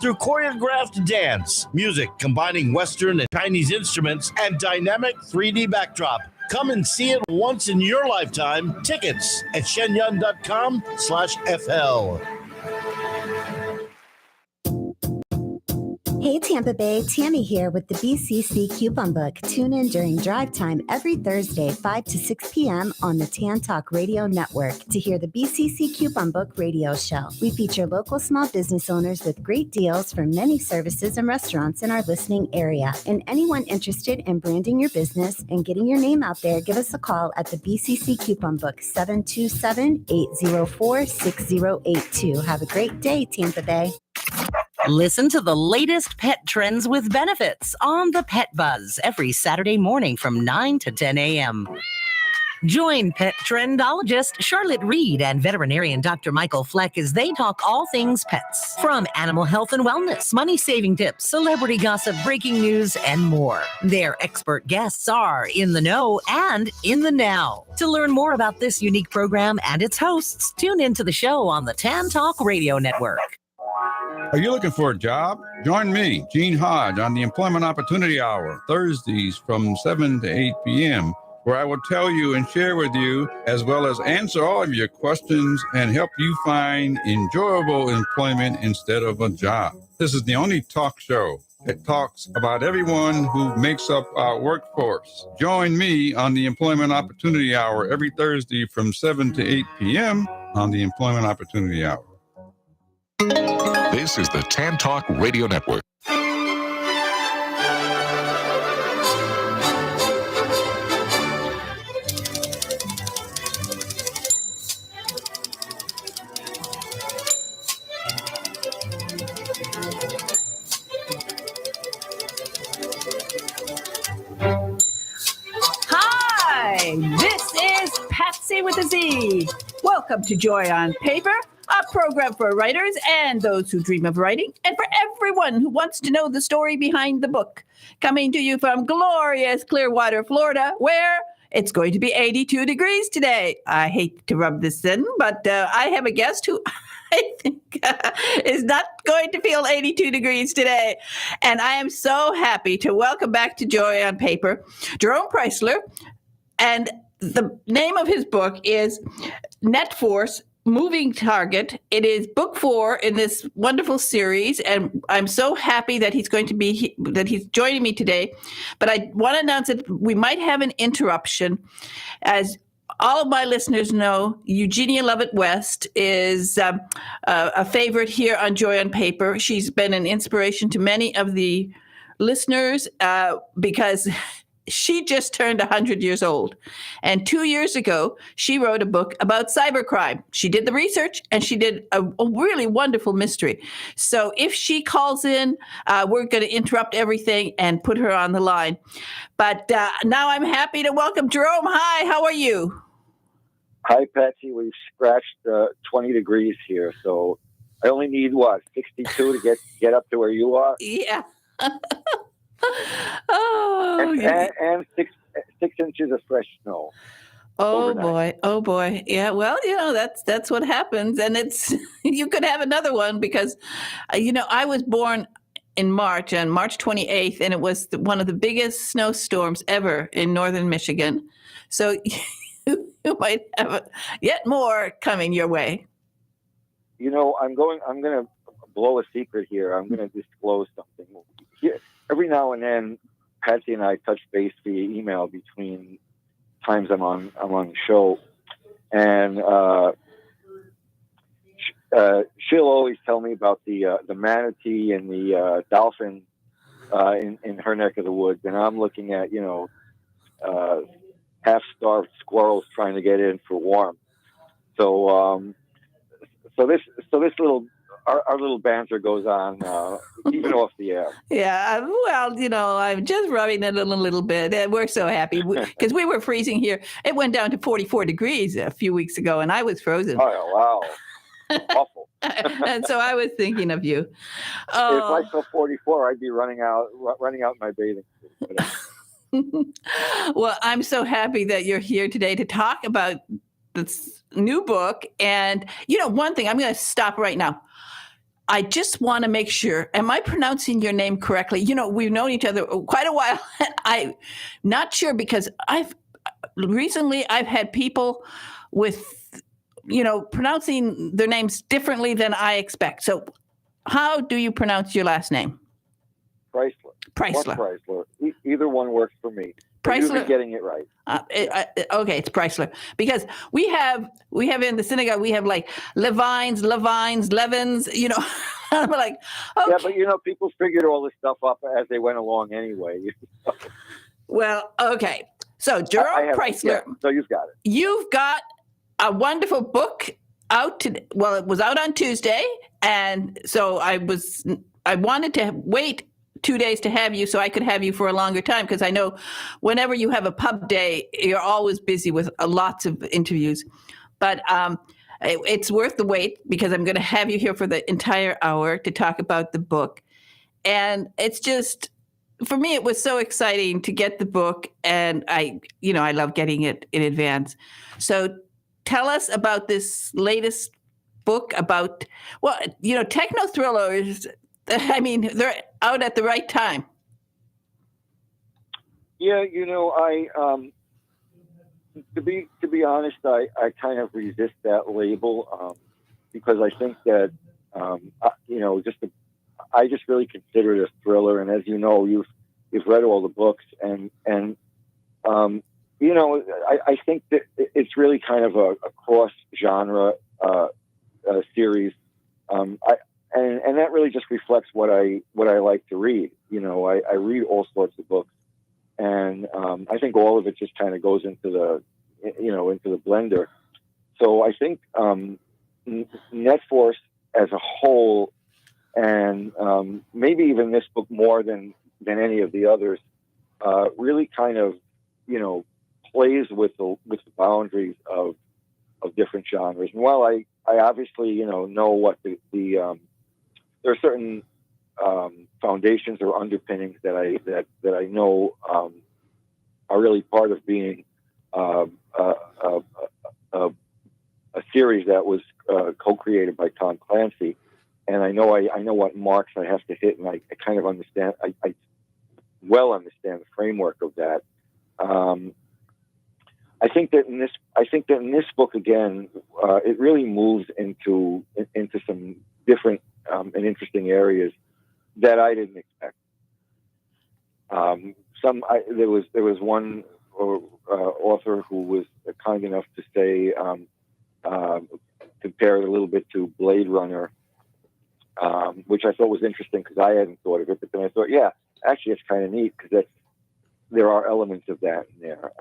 through choreographed dance, music combining Western and Chinese instruments, and dynamic 3D backdrop. Come and see it once in your lifetime. Tickets at shenyun.com/FL. Hey Tampa Bay, Tammy here with the BCC Coupon Book. Tune in during drive time every Thursday, 5 to 6 p.m. on the TAN Talk Radio Network to hear the BCC Coupon Book radio show. We feature local small business owners with great deals for many services and restaurants in our listening area. And anyone interested in branding your business and getting your name out there, give us a call at the BCC Coupon Book, 727-804-6082. Have a great day, Tampa Bay. Listen to the latest pet trends with benefits on the Pet Buzz every Saturday morning from 9 to 10 a.m. Join pet trendologist Charlotte Reed and veterinarian Dr. Michael Fleck as they talk all things pets. From animal health and wellness, money-saving tips, celebrity gossip, breaking news, and more. Their expert guests are in the know and in the now. To learn more about this unique program and its hosts, tune into the show on the TAN Talk Radio Network. Are you looking for a job? Join me, Gene Hodge, on the Employment Opportunity Hour, Thursdays from 7 to 8 p.m., where I will tell you and share with you, as well as answer all of your questions and help you find enjoyable employment instead of a job. This is the only talk show that talks about everyone who makes up our workforce. Join me on the Employment Opportunity Hour every Thursday from 7 to 8 p.m. on the Employment Opportunity Hour. This is the TAN Talk Radio Network. Hi, this is Patsy with a Z. Welcome to Joy on Paper, a program for writers and those who dream of writing, and for everyone who wants to know the story behind the book. Coming to you from glorious Clearwater, Florida, where it's going to be 82 degrees today. I hate to rub this in, but I have a guest who I think is not going to feel 82 degrees today. And I am so happy to welcome back to Joy on Paper, Jerome Preisler. And the name of his book is Net Force, Moving Target. It is book 4 in this wonderful series, and I'm so happy that he's joining me today. But I want to announce that we might have an interruption. As all of my listeners know, Eugenia Lovett West is a favorite here on Joy on Paper. She's been an inspiration to many of the listeners because she just turned 100 years old. And 2 years ago, she wrote a book about cybercrime. She did the research, and she did a really wonderful mystery. So if she calls in, we're going to interrupt everything and put her on the line. But now I'm happy to welcome Jerome. Hi, how are you? Hi, Patsy. We've scratched 20 degrees here. So I only need, 62 to get up to where you are? Yeah. and 6 inches of fresh snow. Oh overnight. boy. Yeah, well, that's what happens, and it's you could have another one because I was born in March, on March 28th, and it was one of the biggest snowstorms ever in northern Michigan. So you might have yet more coming your way. I'm going to blow a secret here. I'm going to disclose something. Here, every now and then, Patsy and I touch base via email between times I'm on the show, and she'll always tell me about the manatee and the dolphin in her neck of the woods, and I'm looking at half-starved squirrels trying to get in for warmth. So this little. Our little banter goes on even off the air. Yeah, well, I'm just rubbing it a little bit. And we're so happy because we were freezing here. It went down to 44 degrees a few weeks ago, and I was frozen. Oh, wow. Awful. And so I was thinking of you. If I saw 44, I'd be running out my bathing suit. Well, I'm so happy that you're here today to talk about this new book. And, one thing, I'm going to stop right now. I just want to make sure, am I pronouncing your name correctly? You know, we've known each other quite a while. I'm not sure because I've had people with, pronouncing their names differently than I expect. So how do you pronounce your last name? Chrysler. Chrysler. Either one works for me. You're getting it right. Okay, it's Chrysler, because we have in the synagogue, we have like Levines, Levins, I'm like, okay. Yeah, but people figured all this stuff up as they went along anyway. Well, okay. So Jerome Chrysler. Yeah, so you've got it. You've got a wonderful book out today. Well, it was out on Tuesday, and so I wanted to wait 2 days to have you so I could have you for a longer time, because I know whenever you have a pub day, you're always busy with lots of interviews. But it's worth the wait, because I'm going to have you here for the entire hour to talk about the book. And it's just, for me, it was so exciting to get the book, and I love getting it in advance. So tell us about this latest book about, techno thrillers. I mean, they're out at the right time. Yeah, to be honest, I kind of resist that label because I think that I just really consider it a thriller. And as you know, you've read all the books, and I think that it's really kind of a cross genre series. And that really just reflects what I like to read. I read all sorts of books, and I think all of it just kind of goes into the blender. So I think NetForce as a whole, and maybe even this book more than any of the others, really kind of plays with the boundaries of different genres. And while I obviously know what there are certain foundations or underpinnings that I know are really part of being a series that was co-created by Tom Clancy, and I know what marks I have to hit, and I kind of understand. I well understand the framework of that. I think that in this book again, it really moves into some different and interesting areas that I didn't expect. There was one author who was kind enough to say, compare it a little bit to Blade Runner, which I thought was interesting because I hadn't thought of it. But then I thought, yeah, actually, it's kind of neat because there are elements of that in there.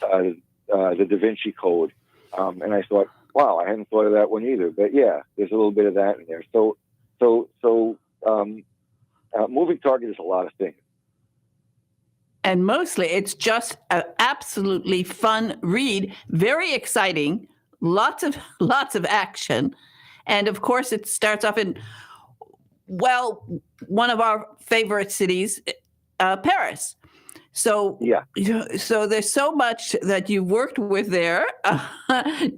The Da Vinci Code, and I thought, wow, I hadn't thought of that one either. But yeah, there's a little bit of that in there. So, Moving Target is a lot of things. And mostly it's just an absolutely fun read, very exciting, lots of action. And of course it starts off in, one of our favorite cities, Paris. So, yeah. So there's so much that you've worked with there.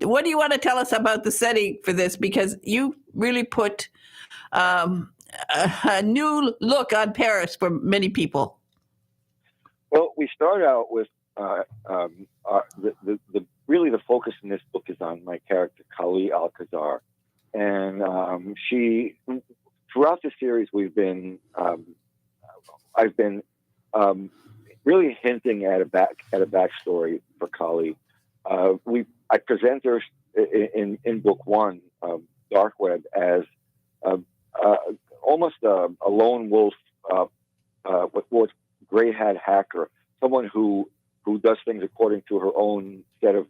What do you want to tell us about the setting for this? Because you really put a new look on Paris for many people. Well, we start out with really the focus in this book is on my character Kali Alcazar, and she. Throughout the series, I've been really hinting at a backstory for Kali. I present her in book one, Dark Web, as almost a lone wolf, with gray hat hacker, someone who does things according to her own set of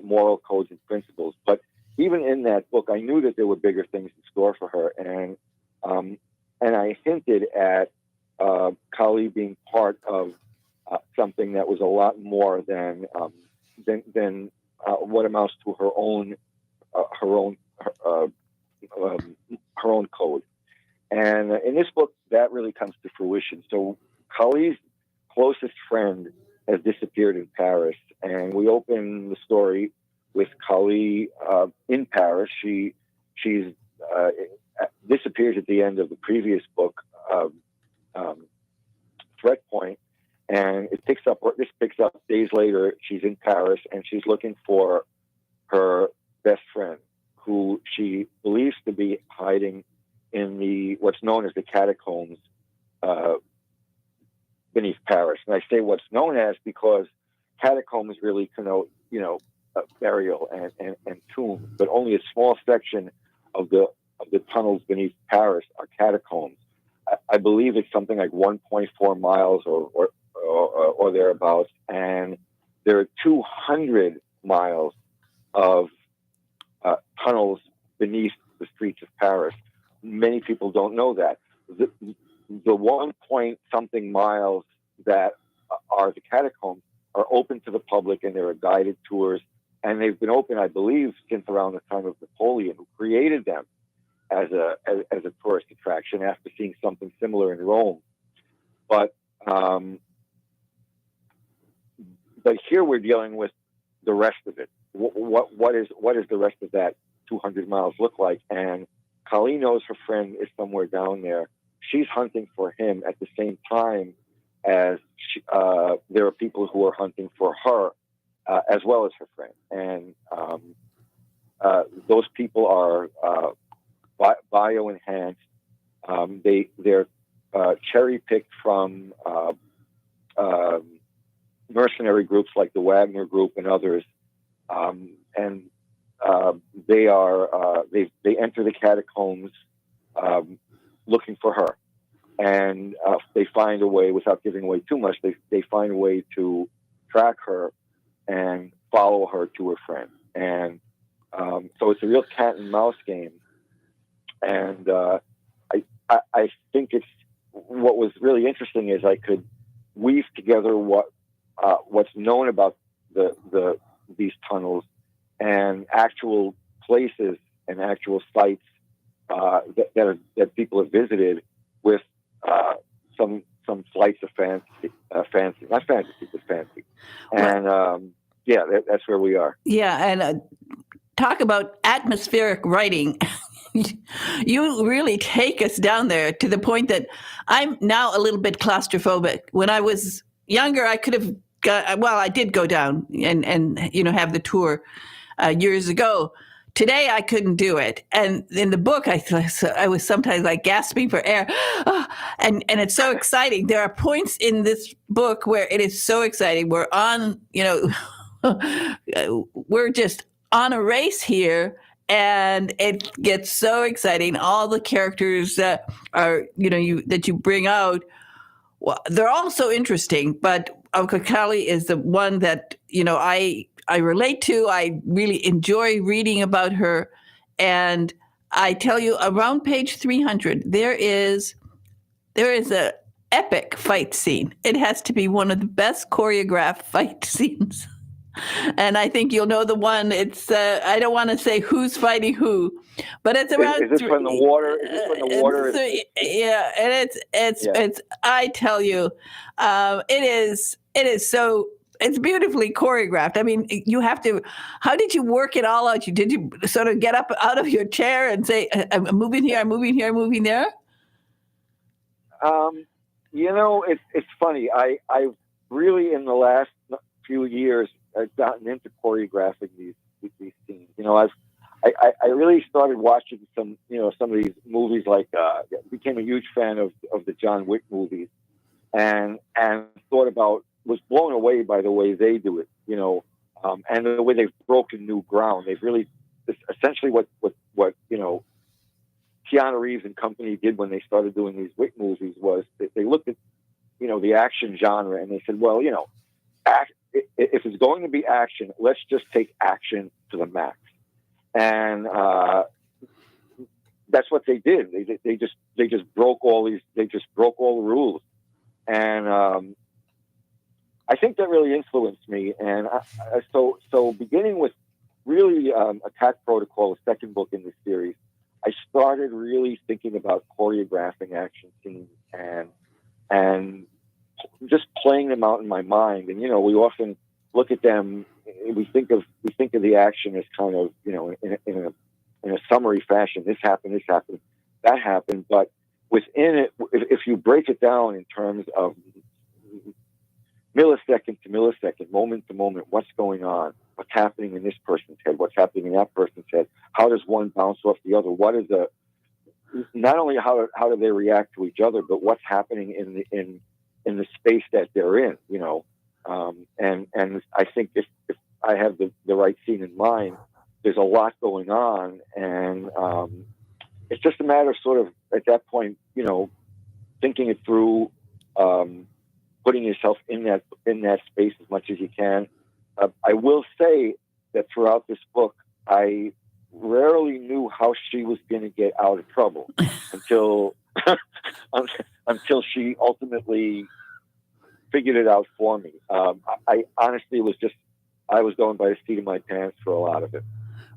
moral codes and principles. But even in that book, I knew that there were bigger things in store for her, and I hinted at Kali being part of something that was a lot more than what amounts to her own code. And in this book, that really comes to fruition. So Kali's closest friend has disappeared in Paris, and we open the story with Kali in Paris. She's this appears at the end of the previous book, Threat Point, and this picks up days later. She's in Paris, and she's looking for her best friend, who she believes to be hiding in what's known as the catacombs beneath Paris. And I say what's known as because catacombs really connote, burial and tomb, but only a small section of the tunnels beneath Paris are catacombs. I believe it's something like 1.4 miles or thereabouts, and there are 200 miles of tunnels beneath the streets of Paris. Many people don't know that. The 1 point something miles that are the catacombs are open to the public, and there are guided tours. And they've been open, I believe, since around the time of Napoleon, who created them as a tourist attraction after seeing something similar in Rome. But here we're dealing with the rest of it. What is the rest of that 200 miles look like? And Kali knows her friend is somewhere down there. She's hunting for him at the same time as there are people who are hunting for her, as well as her friend. And those people are bio-enhanced. They're cherry-picked from mercenary groups like the Wagner Group and others. And they enter the catacombs looking for her. And they find a way, without giving away too much, they find a way to track her and follow her to her friend. And so it's a real cat and mouse game. And I think what was really interesting is I could weave together what's known about these tunnels and actual places and actual sites that people have visited with some flights of fancy, not fantasy, but fancy. And that's where we are. Yeah, and talk about atmospheric writing. You really take us down there to the point that I'm now a little bit claustrophobic. When I was younger, I could have I did go down and have the tour years ago. Today, I couldn't do it. And in the book, I was sometimes like gasping for air. Oh, and it's so exciting. There are points in this book where it is so exciting. We're on, we're just on a race here. And it gets so exciting. All the characters that are, that you bring out, well, they're all so interesting. But Uncle Kali is the one that, I relate to. I really enjoy reading about her. And I tell you, around page 300, there is a epic fight scene. It has to be one of the best choreographed fight scenes. And I think you'll know the one. It's I don't want to say who's fighting who, but it's around. Is this from the water? Is this from the water? Yeah, and it's. I tell you, it is so. It's beautifully choreographed. I mean, you have to. How did you work it all out? Did you sort of get up out of your chair and say, "I'm moving here, I'm moving here, I'm moving there"? It's funny. I really in the last few years I've gotten into choreographing these scenes. I really started watching some of these movies. Like became a huge fan of the John Wick movies, and was blown away by the way they do it. And the way they've broken new ground. They've really essentially what Keanu Reeves and company did when they started doing these Wick movies was that they looked at the action genre and they said, well, if it's going to be action, let's just take action to the max. And that's what they did. They just broke all the rules. And I think that really influenced me. And so beginning with really Attack Protocol, the second book in this series, I started really thinking about choreographing action scenes and just playing them out in my mind. And we often look at them. We think of the action as kind of in a summary fashion. This happened. that happened. But within it, if you break it down in terms of millisecond to millisecond, moment to moment, what's going on, what's happening in this person's head, what's happening in that person's head, how does one bounce off the other, what is not only how do they react to each other, but what's happening in the space that they're in, and I think if I have the right scene in mind, there's a lot going on, and it's just a matter of sort of at that point, thinking it through, putting yourself in that space as much as you can. I will say that throughout this book, I rarely knew how she was going to get out of trouble until she ultimately figured it out for me. I honestly I was going by the seat of my pants for a lot of it.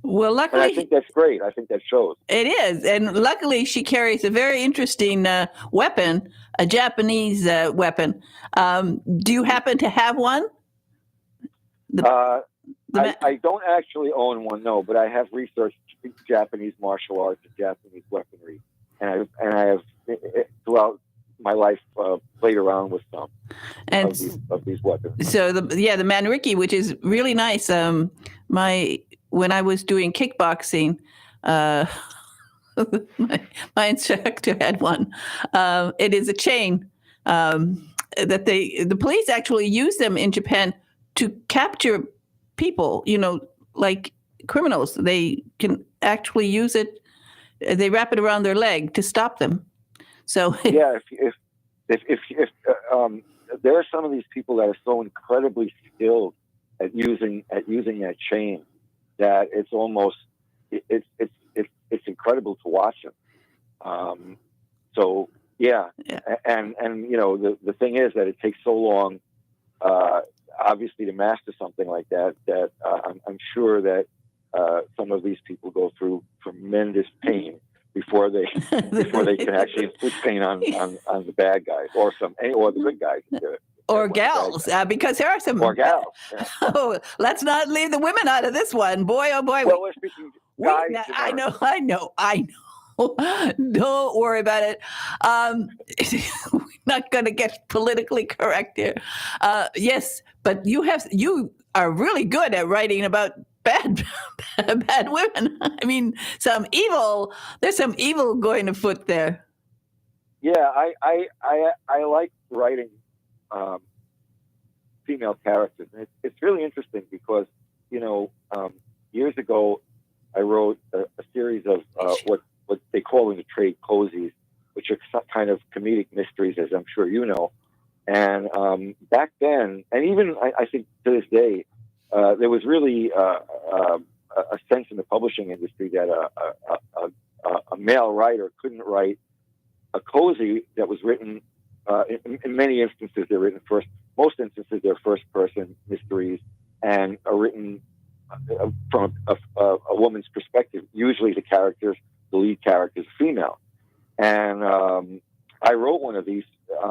Well, luckily, and I think that's great. I think that shows. It is, and luckily, she carries a very interesting weapon, a Japanese weapon. Do you happen to have one? I don't actually own one, no, but I have researched Japanese martial arts and Japanese weaponry, and I have throughout my life played around with some of these weapons. So the manriki, which is really nice. When I was doing kickboxing, my instructor had one. It is a chain that the police actually use them in Japan to capture people, like criminals. They can actually use it. They wrap it around their leg to stop them. So yeah, if there are some of these people that are so incredibly skilled at using that chain that it's almost it's incredible to watch them. So yeah. And the thing is that it takes so long, obviously, to master something like that. That I'm sure that some of these people go through tremendous pain before they can actually inflict pain on the bad guys or the good guys. Or gals, because there are some. Or gals. Yeah. Oh, let's not leave the women out of this one. Boy, oh boy. Well, we're speaking guys. I know. Don't worry about it. We're not going to get politically correct here. Yes, but you are really good at writing about bad women. I mean, there's some evil going afoot there. Yeah, I like writing female characters. And it's really interesting because, years ago, I wrote a series of what they call in the trade cozies, which are some kind of comedic mysteries, as I'm sure you know. And back then, and even I think to this day, there was really a sense in the publishing industry that a male writer couldn't write a cozy that was written. In many instances, they're written first. Most instances, they're first-person mysteries and are written from a woman's perspective. Usually, the lead character is female. And I wrote one of these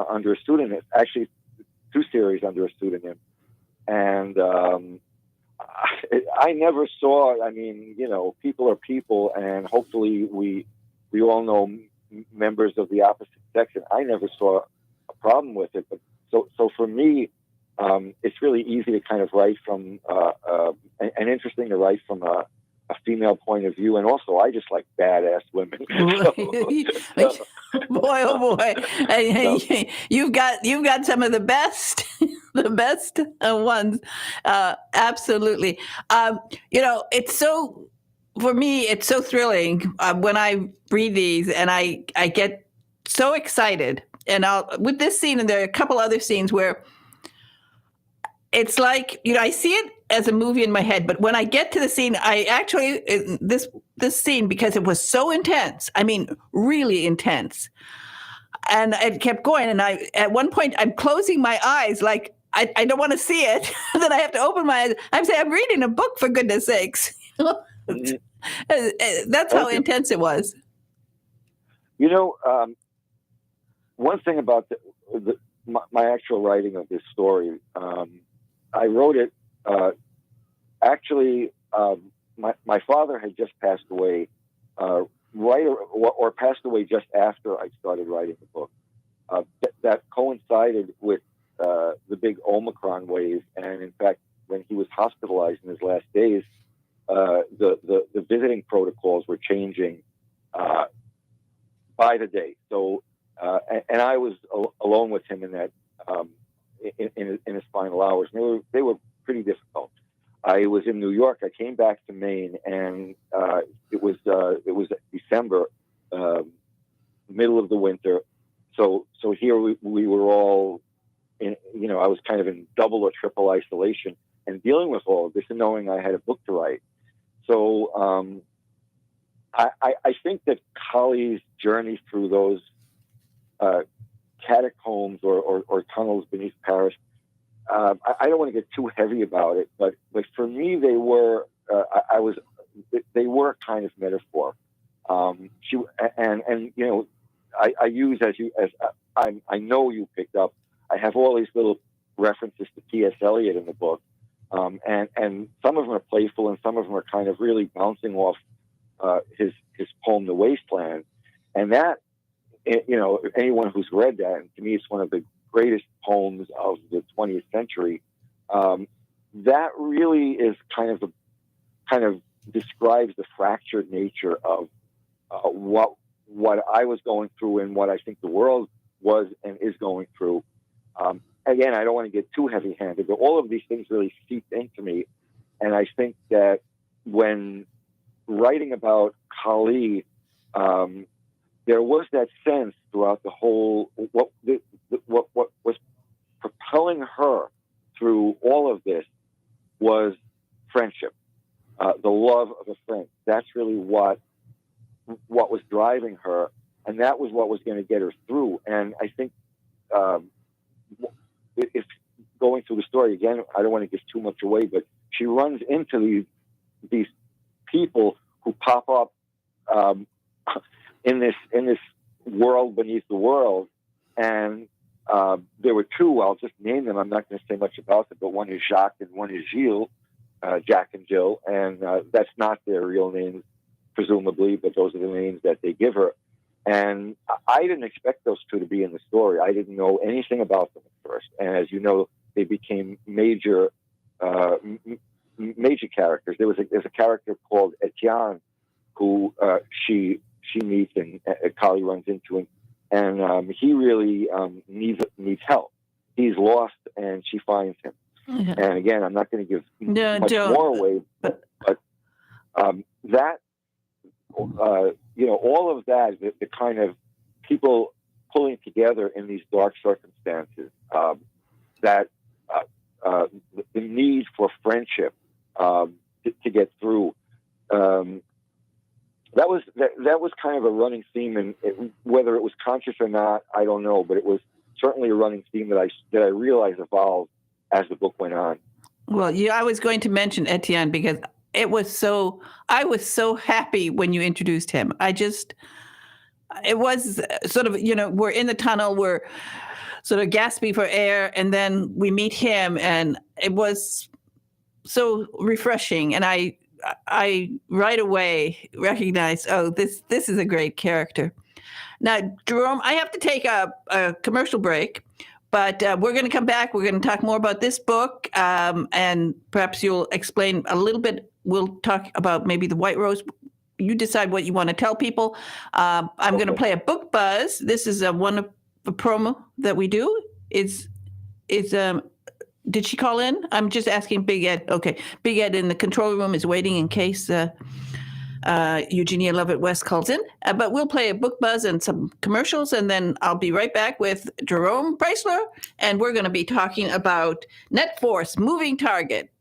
under a pseudonym. Actually, 2 series under a pseudonym. And I never saw. I mean, people are people, and hopefully, we all know members of the opposite sex. And I never saw a problem with it, but so for me, it's really easy to kind of write from and interesting to write from a female point of view, and also I just like badass women. Boy, oh boy, you've got some of the best, ones. Absolutely, it's so. For me, it's so thrilling when I read these, and I get so excited. And with this scene, and there are a couple other scenes where it's like, I see it as a movie in my head, but when I get to the scene, I actually, this scene, because it was so intense, I mean, really intense. And it kept going. And at one point, I'm closing my eyes, like, I don't want to see it. Then I have to open my eyes. I'm saying, I'm reading a book, for goodness sakes. That's how intense it was. One thing about my actual writing of this story, I wrote it. Actually, my father had just passed away right or passed away just after I started writing the book. That coincided with the big Omicron wave, and in fact, when he was hospitalized in his last days, the visiting protocols were changing by the day. So, and I was alone with him in that in his final hours. And they were pretty difficult. I was in New York. I came back to Maine, and it was December, middle of the winter. So here we were all in. I was kind of in double or triple isolation and dealing with all of this, and knowing I had a book to write. So I think that Kali's journey through those catacombs or tunnels beneath Paris, I don't want to get too heavy about it, but for me they were they were a kind of metaphor. I use I know you picked up. I have all these little references to T.S. Eliot in the book, and some of them are playful, and some of them are kind of really bouncing off his poem *The Wasteland*, and that anyone who's read that, and to me it's one of the greatest poems of the 20th century. That really is kind of describes the fractured nature of what I was going through and what I think the world was and is going through. Again, I don't want to get too heavy-handed, but all of these things really seeped into me, and I think that when writing about Kali, there was that sense throughout the whole what was propelling her through all of this was friendship, the love of a friend. That's really what was driving her, and that was what was going to get her through. And I think if going through the story again, I don't want to give too much away, but she runs into these people who pop up in this world beneath the world, and there were two. I'll just name them. I'm not going to say much about them, but one is Jacques and one is Gilles, Jack and Jill, and that's not their real names, presumably, but those are the names that they give her. And I didn't expect those two to be in the story. I didn't know anything about them at first, and as you know, they became major characters. There's a character called Etienne who she meets and Kali runs into him, and he really needs help. He's lost, and she finds him. Yeah. And again, I'm not going to give much more away, but that all of that, the kind of people pulling together in these dark circumstances, that the need for friendship to get through. That was kind of a running theme, and whether it was conscious or not, I don't know. But it was certainly a running theme that I realized evolved as the book went on. Well, I was going to mention Etienne because I was so happy when you introduced him. It was sort of, we're in the tunnel, we're sort of gasping for air, and then we meet him, and it was so refreshing. And I right away recognized, this is a great character. Now, Jerome, I have to take a commercial break, but we're going to come back. We're going to talk more about this book, and perhaps you'll explain a little bit. We'll talk about maybe the White Rose. You decide what you want to tell people. I'm going to play a book buzz. This is one of the promo that we do. Did she call in? I'm just asking Big Ed. Okay. Big Ed in the control room is waiting in case Eugenia Lovett West calls in. But we'll play a book buzz and some commercials, and then I'll be right back with Jerome Preisler, and we're going to be talking about Net Force Moving Target.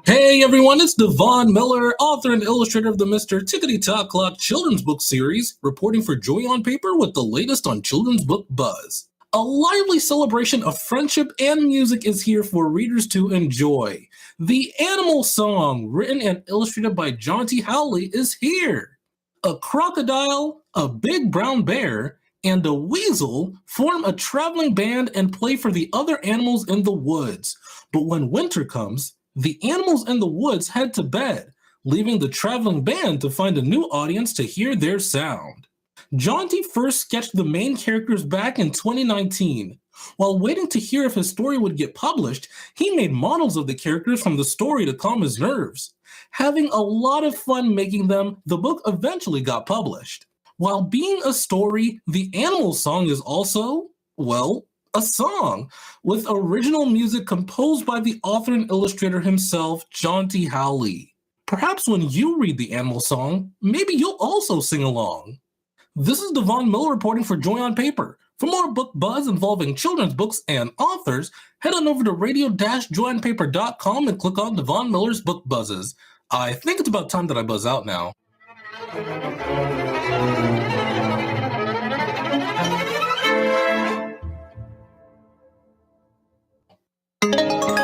Hey everyone, it's Devon Miller, author and illustrator of the Mr. Tickety Talk Clock children's book series, reporting for Joy on Paper with the latest on Children's Book Buzz. A lively celebration of friendship and music is here for readers to enjoy. The Animal Song, written and illustrated by John T. Howley, is here. A crocodile, a big brown bear, and a weasel form a traveling band and play for the other animals in the woods. But when winter comes, the animals in the woods head to bed, leaving the traveling band to find a new audience to hear their sound. Jaunty first sketched the main characters back in 2019. While waiting to hear if his story would get published, he made models of the characters from the story to calm his nerves. Having a lot of fun making them, the book eventually got published. While being a story, the animal song is also, well, a song, with original music composed by the author and illustrator himself, Jaunty Howley. Perhaps when you read the animal song, maybe you'll also sing along. This is Devon Miller reporting for Joy on Paper. For more book buzz involving children's books and authors, head on over to radio-joyonpaper.com and click on Devon Miller's Book Buzzes. I think it's about time that I buzz out now.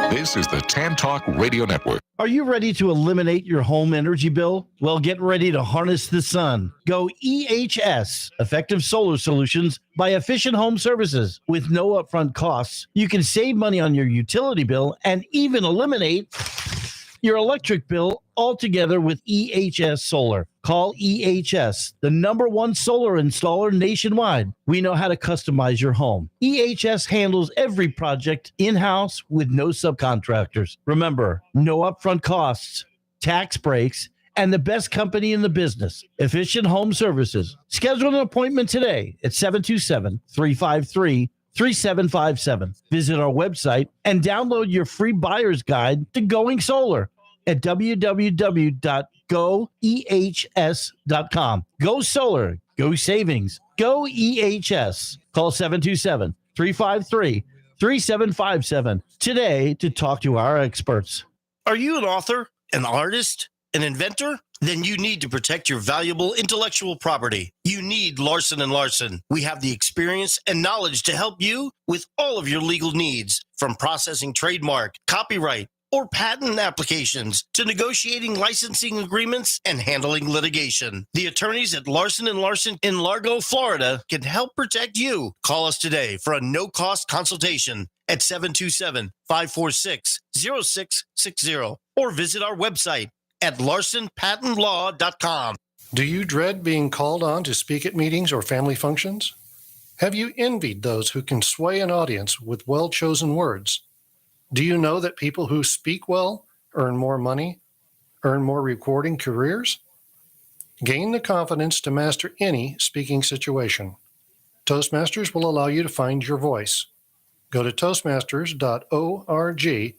This is the Tan Talk Radio Network. Are you ready to eliminate your home energy bill? Well, get ready to harness the sun. Go EHS, Effective Solar Solutions by Efficient Home Services. With no upfront costs, you can save money on your utility bill and even eliminate your electric bill altogether with EHS Solar. Call EHS, the #1 solar installer nationwide. We know how to customize your home. EHS handles every project in-house with no subcontractors. Remember, no upfront costs, tax breaks, and the best company in the business, Efficient Home Services. Schedule an appointment today at 727-353-3757. Visit our website and download your free buyer's guide to going solar at www.goehs.com. Go solar, go savings, go EHS. Call 727-353-3757 today to talk to our experts. Are you an author, an artist, an inventor? Then you need to protect your valuable intellectual property. You need Larson & Larson. We have the experience and knowledge to help you with all of your legal needs, from processing trademark, copyright, or patent applications to negotiating licensing agreements and handling litigation. The attorneys at Larson & Larson in Largo, Florida can help protect you. Call us today for a no-cost consultation at 727-546-0660 or visit our website at larsonpatentlaw.com. Do you dread being called on to speak at meetings or family functions? Have you envied those who can sway an audience with well-chosen words? Do you know that people who speak well earn more money, earn more recording careers? Gain the confidence to master any speaking situation. Toastmasters will allow you to find your voice. Go to toastmasters.org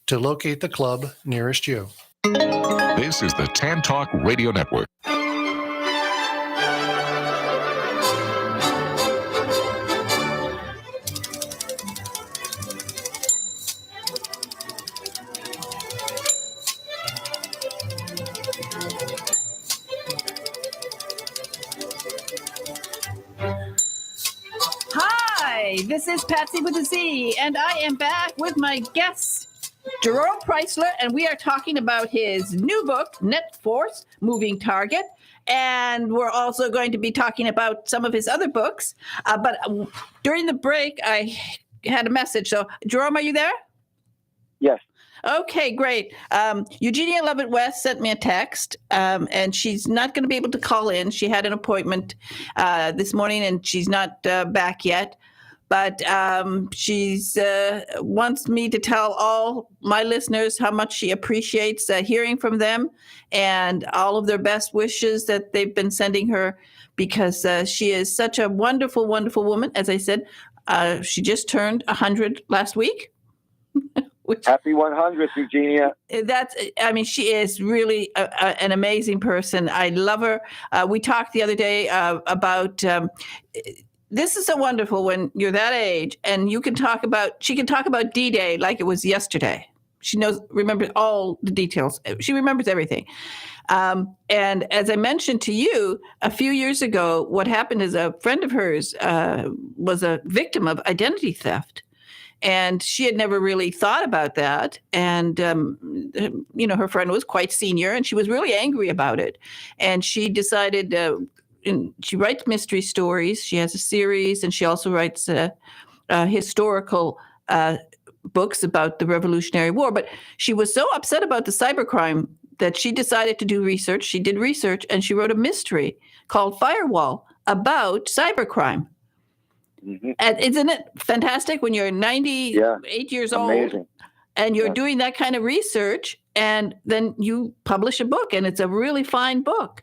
to locate the club nearest you. This is the Tan Talk Radio Network. This is Patsy with a Z, and I am back with my guest, Jerome Preisler, and we are talking about his new book, Net Force, Moving Target, and we're also going to be talking about some of his other books. But during the break, I had a message. So, Jerome, are you there? Yes. Okay, great. Eugenia Lovett West sent me a text, and she's not going to be able to call in. She had an appointment this morning, and she's not back yet. But she's wants me to tell all my listeners how much she appreciates hearing from them and all of their best wishes that they've been sending her, because she is such a wonderful, wonderful woman. As I said, she just turned 100 last week. Happy 100th, Eugenia. She is really an amazing person. I love her. We talked the other day about... This is so wonderful when you're that age and she can talk about D-Day like it was yesterday. She remembers all the details. She remembers everything. And as I mentioned to you, a few years ago, what happened is a friend of hers was a victim of identity theft. And she had never really thought about that. And, her friend was quite senior and she was really angry about it. And she decided she writes mystery stories. She has a series, and she also writes historical books about the Revolutionary War. But she was so upset about the cybercrime that she decided to do research. She did research, and she wrote a mystery called Firewall about cybercrime. Mm-hmm. And isn't it fantastic when you're 98 years Amazing. old and you're doing that kind of research, and then you publish a book, and it's a really fine book.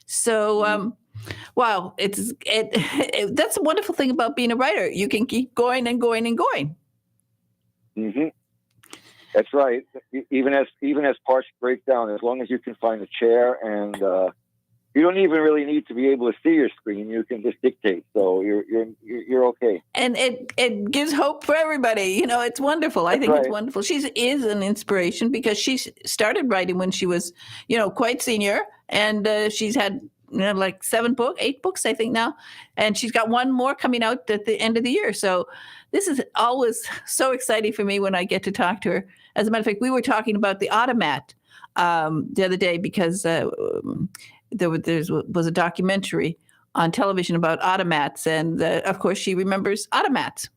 So, wow, that's a wonderful thing about being a writer. You can keep going and going and going. Mm-hmm. That's right. Even as parts break down, as long as you can find a chair, and you don't even really need to be able to see your screen. You can just dictate, so you're okay. And it gives hope for everybody. It's wonderful. I think it's wonderful. She is an inspiration because she started writing when she was, quite senior, and she's had like 8 books, I think now, and she's got one more coming out at the end of the year. So this is always so exciting for me when I get to talk to her. As a matter of fact, we were talking about the automat the other day because there was a documentary on television about automats, and of course she remembers automats.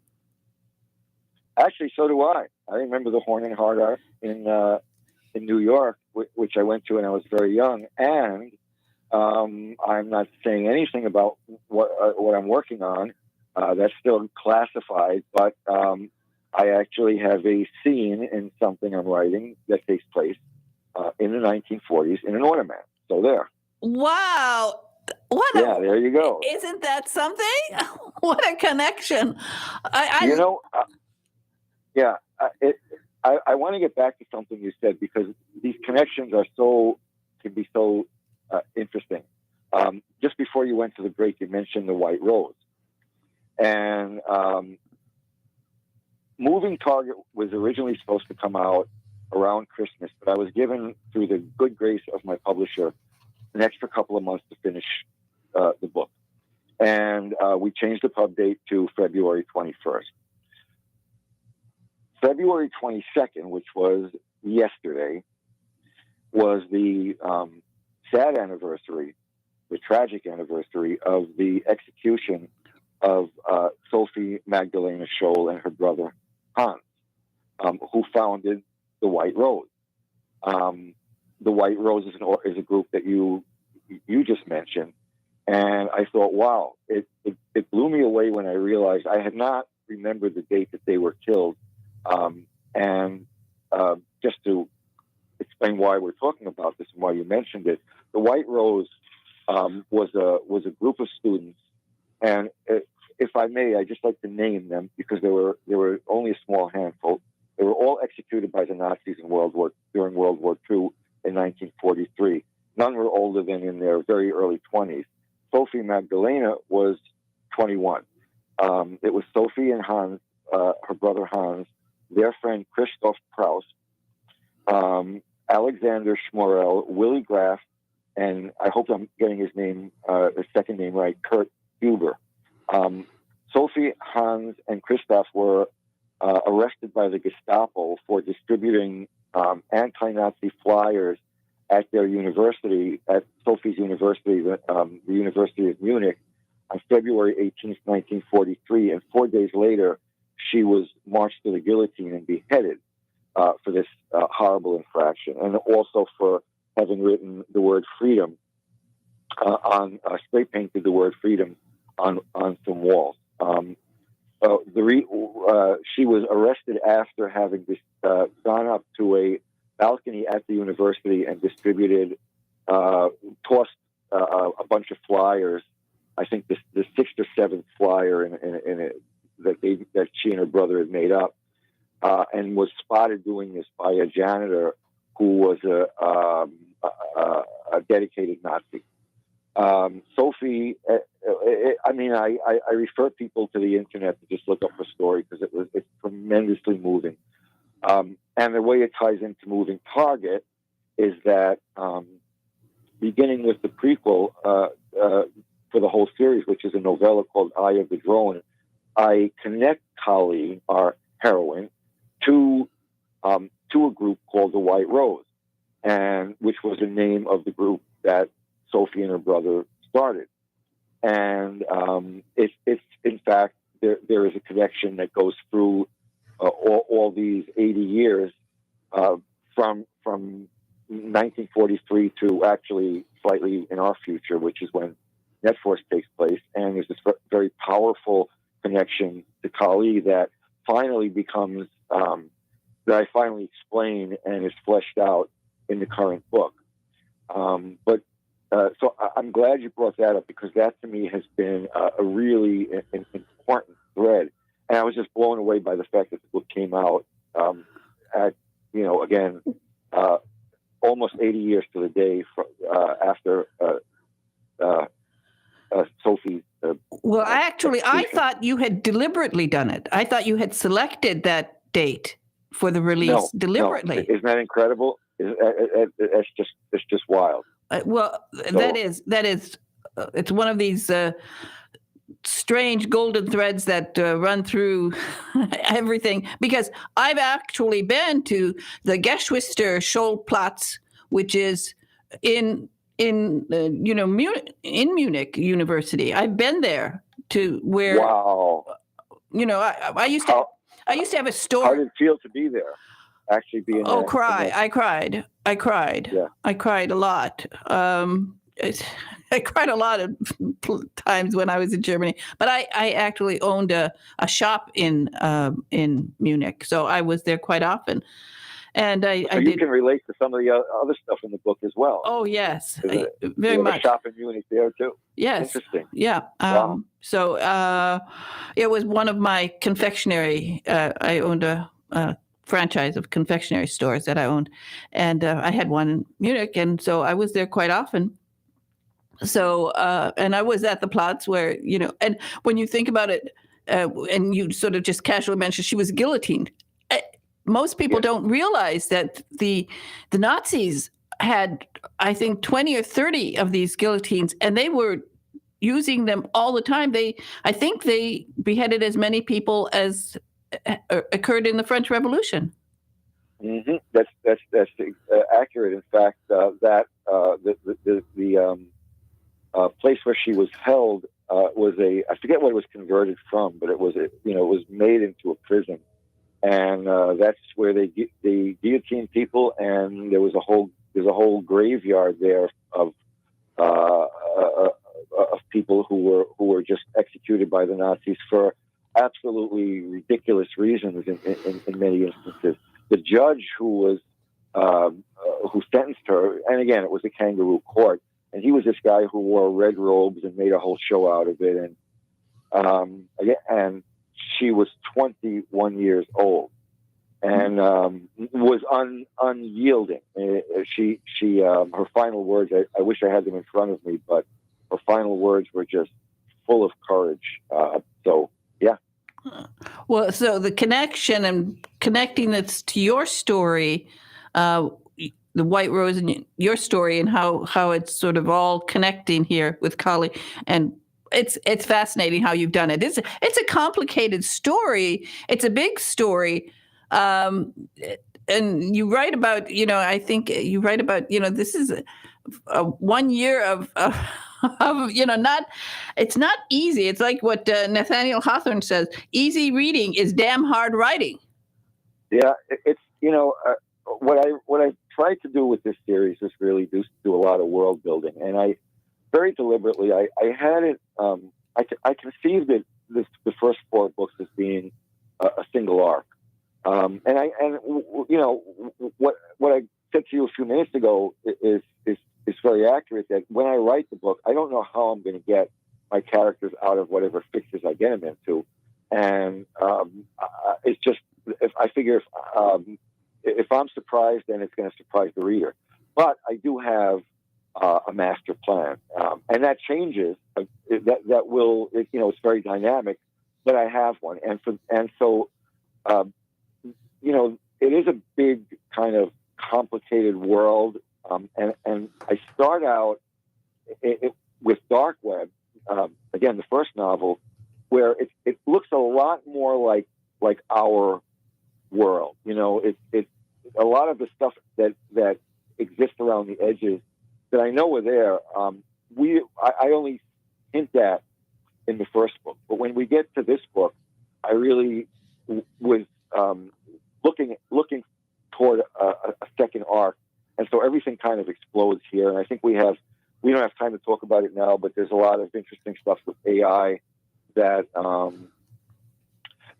Actually, so do I. I remember the Horn and Hardart in New York, which I went to when I was very young, and I'm not saying anything about what I'm working on. That's still classified, but I actually have a scene in something I'm writing that takes place in the 1940s in an automat. So there. Wow. There you go. Isn't that something? What a connection. I want to get back to something you said, because these connections can be so interesting. Just before you went to the break, you mentioned the White Rose. And Moving Target was originally supposed to come out around Christmas, but I was given, through the good grace of my publisher, an extra couple of months to finish the book. And we changed the pub date to February 21st. February 22nd, which was yesterday, was the sad anniversary, the tragic anniversary of the execution of Sophie Magdalena Scholl and her brother Hans, who founded the White Rose. The White Rose is a group that you just mentioned, and I thought, wow, it blew me away when I realized I had not remembered the date that they were killed. And just to explain why we're talking about this and why you mentioned it, the White Rose was a group of students, and if I may, I just like to name them because there were only a small handful. They were all executed by the Nazis during World War II in 1943. None were older than in their very early 20s. Sophie Magdalena was 21. It was Sophie and Hans, her brother Hans, their friend Christoph Kraus, Alexander Schmorell, Willie Graff, and I hope I'm getting his second name right, Kurt Huber. Sophie, Hans, and Christoph were arrested by the Gestapo for distributing anti-Nazi flyers at their university, at Sophie's university, the University of Munich, on February 18th, 1943. And 4 days later, she was marched to the guillotine and beheaded for this horrible infraction, and also for having written the word freedom spray painted the word freedom on some walls. She was arrested after having gone up to a balcony at the university and tossed a bunch of flyers. I think the sixth or seventh flyer in it that she and her brother had made up, and was spotted doing this by a janitor who was a dedicated Nazi. Sophie, I refer people to the internet to just look up her story because it's tremendously moving. And the way it ties into Moving Target is that beginning with the prequel for the whole series, which is a novella called Eye of the Drone, I connect Kali, our heroine, to a group called the White Rose, and which was the name of the group that Sophie and her brother started. and it's in fact there is a connection that goes through all these 80 years from 1943 to actually slightly in our future, which is when NetForce takes place, and there's this very powerful connection to Kali that finally becomes that I finally explain and is fleshed out in the current book. So I'm glad you brought that up, because that to me has been a really important thread, and I was just blown away by the fact that the book came out at again almost 80 years to the day after Sophie's. Well, I thought you had deliberately done it. I thought you had selected that date for the release deliberately. No. Isn't that incredible? It's just wild. That is. It's one of these strange golden threads that run through everything. Because I've actually been to the Geschwister Schulplatz, which is in Munich University. I've been there to where. Wow. I used to have a store. How did it feel to be there? Actually being there? I cried. Yeah. I cried a lot. I cried a lot of times when I was in Germany, but I actually owned a shop in Munich, so I was there quite often. And you can relate to some of the other stuff in the book as well. Oh yes, very much. A shop in Munich there too. Yes, interesting. Yeah. Wow. So it was one of my confectionery. I owned a franchise of confectionery stores that I owned, and I had one in Munich, and so I was there quite often. So and I was at the Platz where and when you think about it, and you sort of just casually mentioned she was guillotined. Most people don't realize that the Nazis had, I think, 20 or 30 of these guillotines, and they were using them all the time. I think they beheaded as many people as occurred in the French Revolution. Mm-hmm. That's accurate. In fact, the place where she was held was I forget what it was converted from, but it was it was made into a prison. And that's where they guillotined people, and there's a whole graveyard there of people who were just executed by the Nazis for absolutely ridiculous reasons in many instances. The judge who sentenced her, and again it was a kangaroo court, and he was this guy who wore red robes and made a whole show out of it, and she was 21 years old and was unyielding. She her final words, I wish I had them in front of me, but her final words were just full of courage. Yeah. Well, so the connection and connecting this to your story, the White Rose, and your story, and how it's sort of all connecting here with Kali, and it's fascinating how you've done it. It's a complicated story. It's a big story, and you write about I think you write about this is a 1 year of it's not easy. It's like what Nathaniel Hawthorne says: easy reading is damn hard writing. Yeah, it's what I tried to do with this series is really do a lot of world building, and I very deliberately I had it. I conceived it the first 4 books as being a single arc, and what I said to you a few minutes ago is very accurate. That when I write the book, I don't know how I'm going to get my characters out of whatever fixtures I get them into, and it's just I figure if I'm surprised, then it's going to surprise the reader. But I do have a master plan, and that changes. That will, it's very dynamic, but I have one, and so it is a big kind of complicated world, and I start out with Dark Web, again the first novel, where it looks a lot more like our world. It's a lot of the stuff that exists around the edges that I know are there. I only hint at in the first book. But when we get to this book, I really was looking toward a second arc, and so everything kind of explodes here. And I think we don't have time to talk about it now, but there's a lot of interesting stuff with AI that,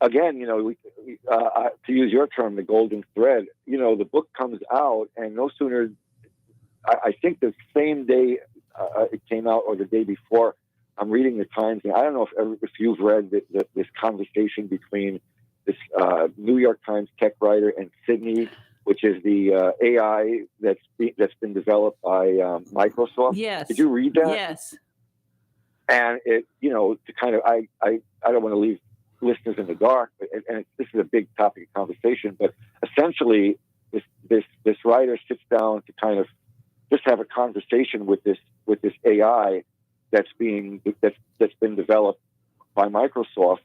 again, to use your term, the golden thread. The book comes out, and no sooner, I think the same day it came out or the day before, I'm reading the Times, and I don't know if you've read this conversation between this New York Times tech writer and Sydney, which is the AI that's been developed by Microsoft. Yes. Did you read that? Yes. And it, to kind of, I don't want to leave listeners in the dark, and this is a big topic of conversation, but essentially this writer sits down to kind of just have a conversation with this AI that's been developed by Microsoft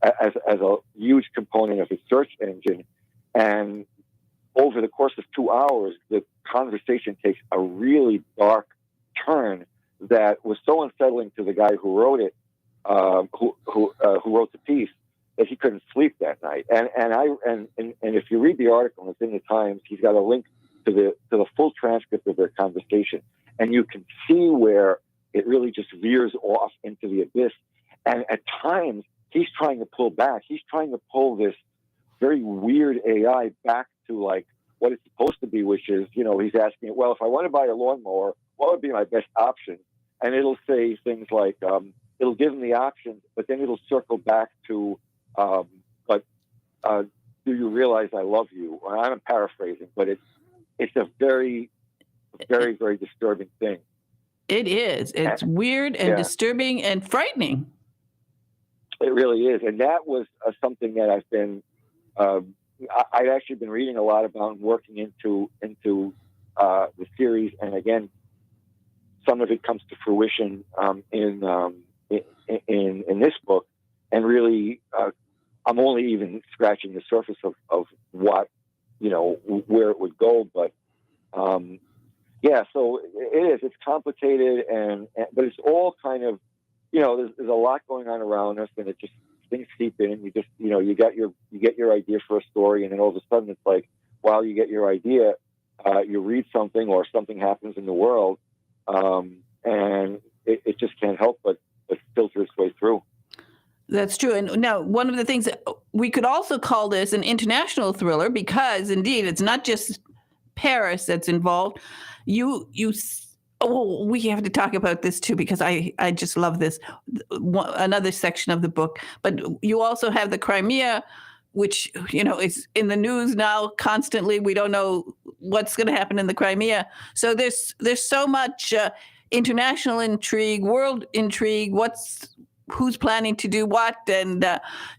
as a huge component of its search engine. And over the course of 2 hours, the conversation takes a really dark turn that was so unsettling to the guy who wrote it, who wrote the piece, that he couldn't sleep that night. And if you read the article, and it's in the Times, he's got a link to the full transcript of their conversation, and you can see where it really just veers off into the abyss. And at times, he's trying to pull back. He's trying to pull this very weird AI back to like what it's supposed to be, which is, he's asking it, well, if I want to buy a lawnmower, what would be my best option? And it'll say things like, it'll give him the options, but then it'll circle back to, do you realize I love you? Well, I'm paraphrasing, but it's a very, very, very disturbing thing. It is. It's weird and disturbing and frightening. It really is. And that was something that I've been, I've actually been reading a lot about and working into the series. And again, some of it comes to fruition in this book. And really, I'm only even scratching the surface of what, where it would go. But so it is. It's complicated, but it's all kind of, there's a lot going on around us, and it just, things seep in. You just, you get your idea for a story, and then all of a sudden it's like, while you get your idea, you read something or something happens in the world, and it just can't help but filter its way through. That's true. And now, one of the things that we could also call this an international thriller, because indeed it's not just Paris that's involved. We have to talk about this too, because I just love this, another section of the book. But you also have the Crimea, which, is in the news now constantly. We don't know what's going to happen in the Crimea. So there's so much international intrigue, world intrigue, who's planning to do what. And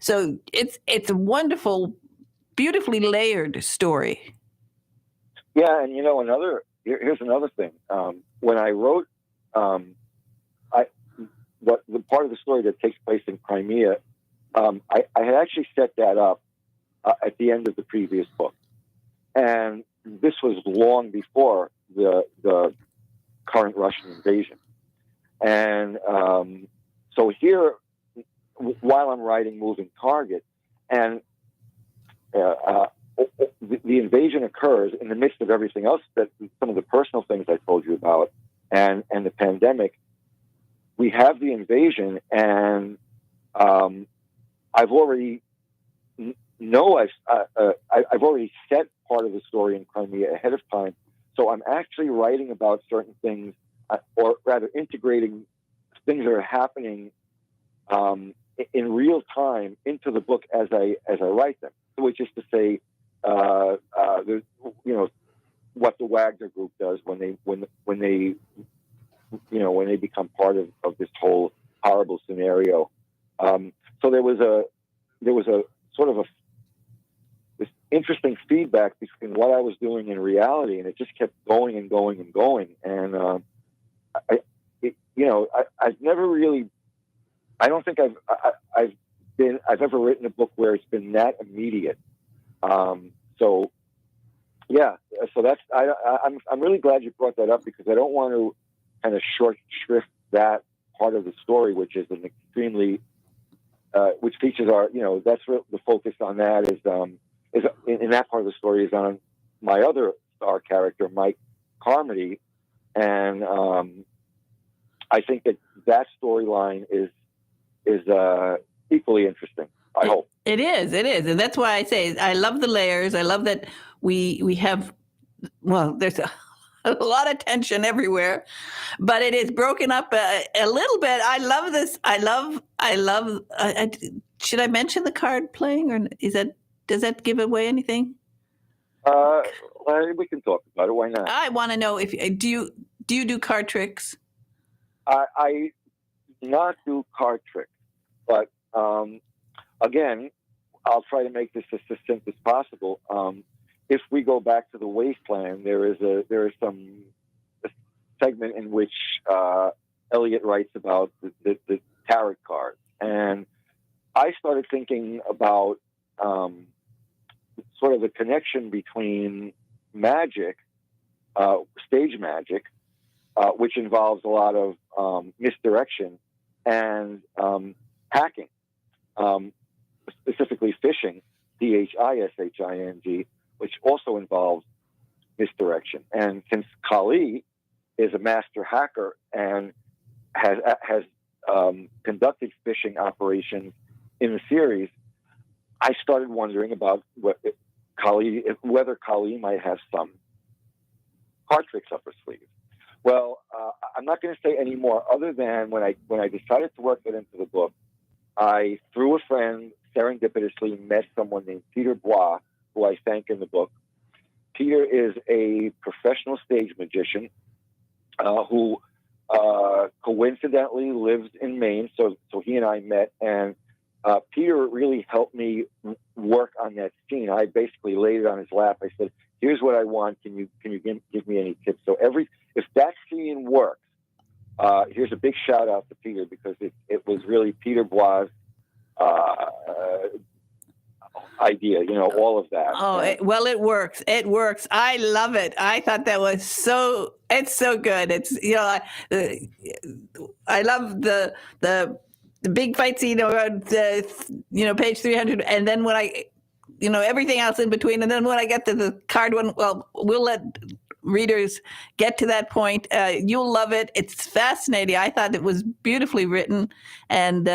so it's a wonderful, beautifully layered story. Yeah. And, here's another thing. When I wrote, the part of the story that takes place in Crimea, I had actually set that up at the end of the previous book, and this was long before the current Russian invasion. And so here, while I'm writing Moving Target, and the invasion occurs in the midst of everything else, that some of the personal things I told you about, and the pandemic. We have the invasion, and I've already I've already set part of the story in Crimea ahead of time. So I'm actually writing about certain things, or rather integrating things that are happening in real time into the book as I write them. Which is to say, what the Wagner Group does when they become part of this whole horrible scenario. So there was a sort of this interesting feedback between what I was doing in reality, and it just kept going and going and going. And I've never really, I don't think I've ever written a book where it's been that immediate. So that's, I'm really glad you brought that up, because I don't want to kind of short shrift that part of the story, which is an extremely, which features our, that's what the focus on that is in that part of the story is on my other star character, Mike Carmody. And I think that storyline is equally interesting. I hope. It is. And that's why I say I love the layers. I love that we have, well, there's a lot of tension everywhere, but it is broken up a little bit. I love this. I love, should I mention the card playing, or does that give away anything? Well, we can talk about it. Why not? I want to know if do you do card tricks? I do not do card tricks, but again, I'll try to make this as succinct as possible. If we go back to the Wasteland, there is some segment in which Elliot writes about the tarot cards, and I started thinking about sort of the connection between magic, stage magic, which involves a lot of misdirection, and hacking, specifically phishing, phishing, which also involves misdirection. And since Kali is a master hacker and has conducted phishing operations in the series, I started wondering about whether Kali might have some card tricks up her sleeve. Well, I'm not going to say any more other than when I decided to work that into the book, I, through a friend, serendipitously met someone named Peter Bois, who I thank in the book. Peter is a professional stage magician who coincidentally lives in Maine, so he and I met, and Peter really helped me work on that scene. I basically laid it on his lap. I said, "Here's what I want. Can you give me any tips?" So if that scene works, here's a big shout out to Peter, because it was really Peter Bois' idea, all of that. Oh, it works. It works. I love it. I thought that was it's so good. It's, I love the big fight scene around, page 300. And then when everything else in between. And then when I get to the card one, well, we'll let readers get to that point. You'll love it. It's fascinating. I thought it was beautifully written and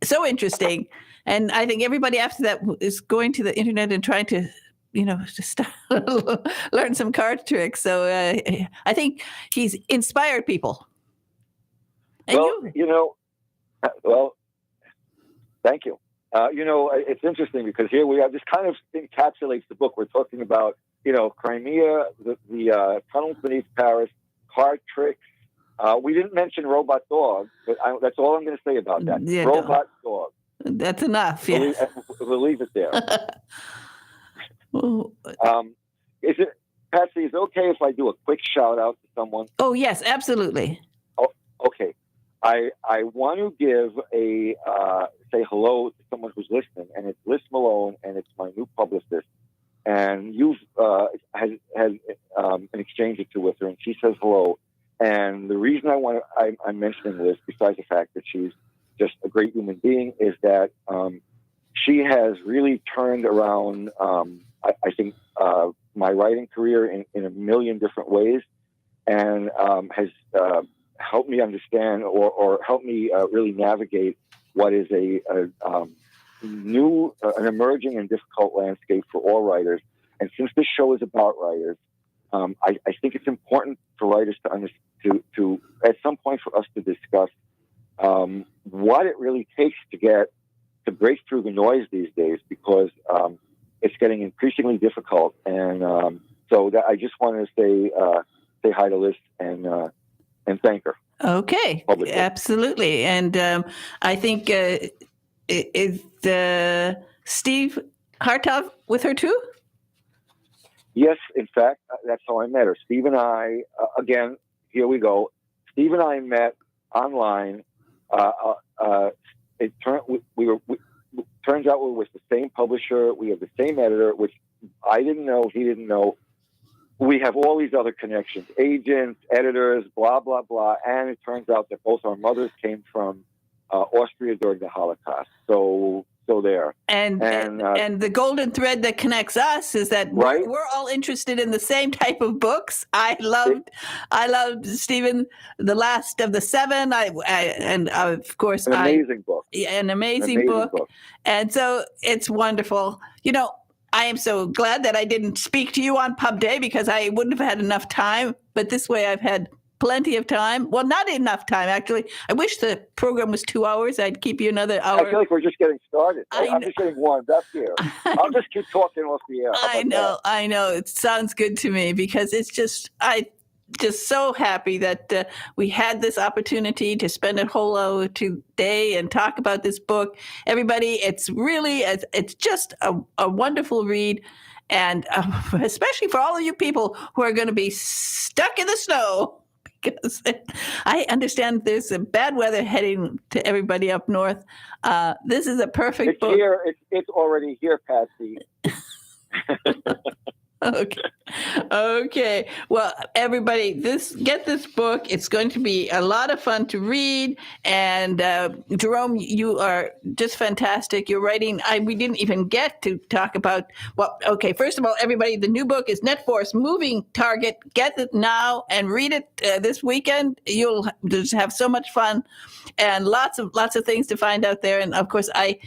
so interesting. And I think everybody after that is going to the internet and trying to, just learn some card tricks. So I think he's inspired people. And well, thank you. It's interesting because here we have, this kind of encapsulates the book. We're talking about, Crimea, the tunnels beneath Paris, card tricks. We didn't mention robot dogs, but that's all I'm going to say about that. Yeah, robot dogs. That's enough. Yeah. We'll leave it there. Patsy, is it okay if I do a quick shout out to someone? Oh, yes, absolutely. Oh, okay. I want to give say hello to someone who's listening, and it's Liz Malone, and it's my new publicist. And you've had an exchange or two with her, and she says hello. And the reason I'm mentioning this, besides the fact that she's just a great human being, is that she has really turned around, I think, my writing career in a million different ways, and has helped me understand or helped me really navigate what is an emerging and difficult landscape for all writers. And since this show is about writers, I think it's important for writers to at some point for us to discuss what it really takes to break through the noise these days, because it's getting increasingly difficult. And so that I just wanted to say hi to Liz and thank her. Okay, publicly. Absolutely. And I think is Steve Hartov with her too? Yes, in fact, that's how I met her. Steve and I, again, here we go. Steve and I met online. Turns out we're with the same publisher. We have the same editor, which I didn't know, he didn't know. we have all these other connections, agents, editors, blah, blah, blah. And it turns out that both our mothers came from Austria during the Holocaust. So there. And the golden thread that connects us is that we're all interested in the same type of books. I loved Stephen, The Last of the Seven. And of course, an amazing book. An amazing book. And so it's wonderful. I am so glad that I didn't speak to you on Pub Day because I wouldn't have had enough time. But this way I've had plenty of time. Well, not enough time, actually. I wish the program was 2 hours. I'd keep you another hour. I feel like we're just getting started. I'm just getting warmed up here. I'll just keep talking off the air. I know. It sounds good to me because it's just, just so happy that we had this opportunity to spend a whole hour today and talk about this book. Everybody, it's just a wonderful read. And especially for all of you people who are going to be stuck in the snow, because I understand there's a bad weather heading to everybody up north. This is a perfect book. It's already here, Patsy. Okay. Well, everybody, get this book. It's going to be a lot of fun to read. And Jerome, you are just fantastic. You're writing. We didn't even get to talk about. Well, okay. First of all, everybody, the new book is Net Force Moving Target. Get it now and read it this weekend. You'll just have so much fun and lots of things to find out there. And of course, I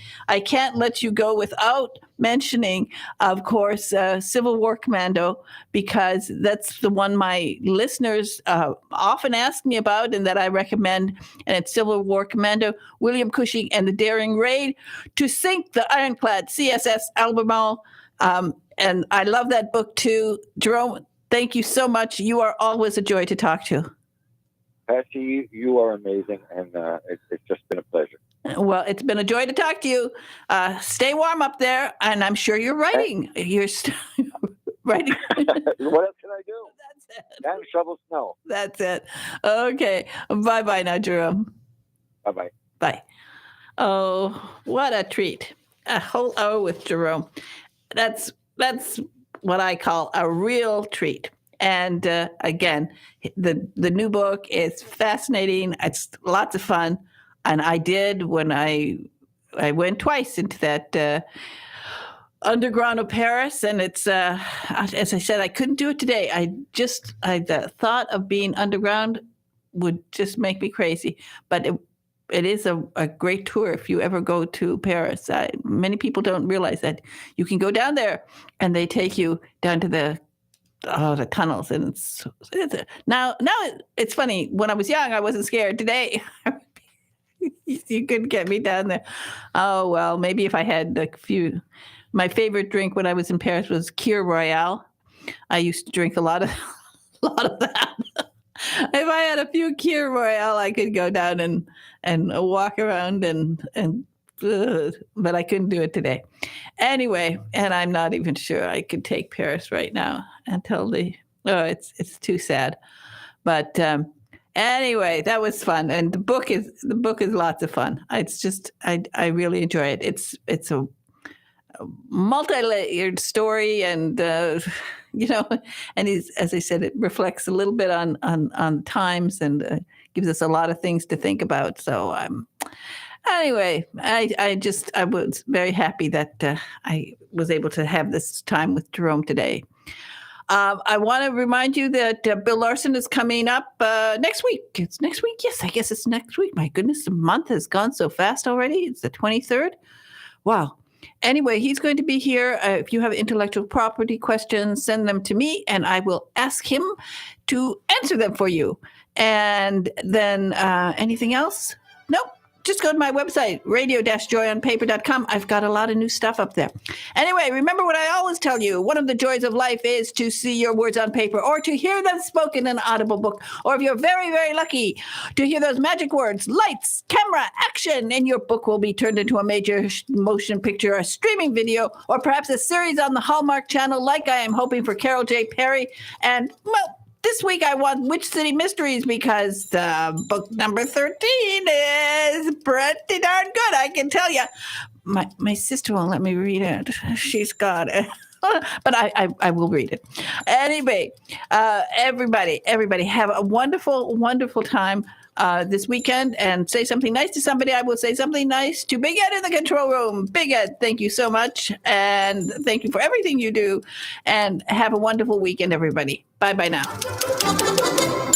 can't let you go without mentioning, of course, Civil War Commando, because that's the one my listeners often ask me about and that I recommend. And it's Civil War Commando, William Cushing and the Daring Raid to sink the ironclad CSS Albemarle. And I love that book too. Jerome, thank you so much. You are always a joy to talk to. Patsy, you are amazing, and it's just been a pleasure. Well, it's been a joy to talk to you. Stay warm up there, and I'm sure you're writing. You're writing. What else can I do? That's it. And shovel snow. That's it. Okay. Bye-bye now, Jerome. Bye-bye. Bye. Oh, what a treat. A whole hour with Jerome. That's what I call a real treat. And again, the new book is fascinating. It's lots of fun. And I did when I went twice into that underground of Paris. And it's, as I said, I couldn't do it today. The thought of being underground would just make me crazy. But it is a great tour if you ever go to Paris. Many people don't realize that you can go down there and they take you down to the tunnels. And now it's funny. When I was young, I wasn't scared. Today, you couldn't get me down there. Oh, well, maybe if I had my favorite drink when I was in Paris was Kir Royale. I used to drink a lot of that. If I had a few Kir Royale, I could go down and walk around but I couldn't do it today. Anyway, and I'm not even sure I could take Paris right now until it's too sad. But anyway, that was fun, and the book is lots of fun. It's just I really enjoy it. It's a multi-layered story, and and as I said, it reflects a little bit on times and gives us a lot of things to think about. So anyway, I was very happy that I was able to have this time with Jerome today. I want to remind you that Bill Larson is coming up next week. It's next week? Yes, I guess it's next week. My goodness, the month has gone so fast already. It's the 23rd. Wow. Anyway, he's going to be here. If you have intellectual property questions, send them to me, and I will ask him to answer them for you. And then anything else? Nope. Just go to my website, radio-joyonpaper.com. I've got a lot of new stuff up there. Anyway, remember what I always tell you. One of the joys of life is to see your words on paper or to hear them spoken in an audible book. Or if you're very, very lucky to hear those magic words, lights, camera, action, and your book will be turned into a major motion picture, a streaming video, or perhaps a series on the Hallmark Channel like I am hoping for Carol J. Perry. And, well, this week I want Witch City Mysteries because book number 13 is pretty darn good, I can tell you. My sister won't let me read it. She's got it. But I will read it. Anyway, everybody have a wonderful, wonderful time this weekend, and say something nice to somebody. I will say something nice to Big Ed in the control room. Big Ed, thank you so much. And thank you for everything you do. And have a wonderful weekend, everybody. Bye-bye now.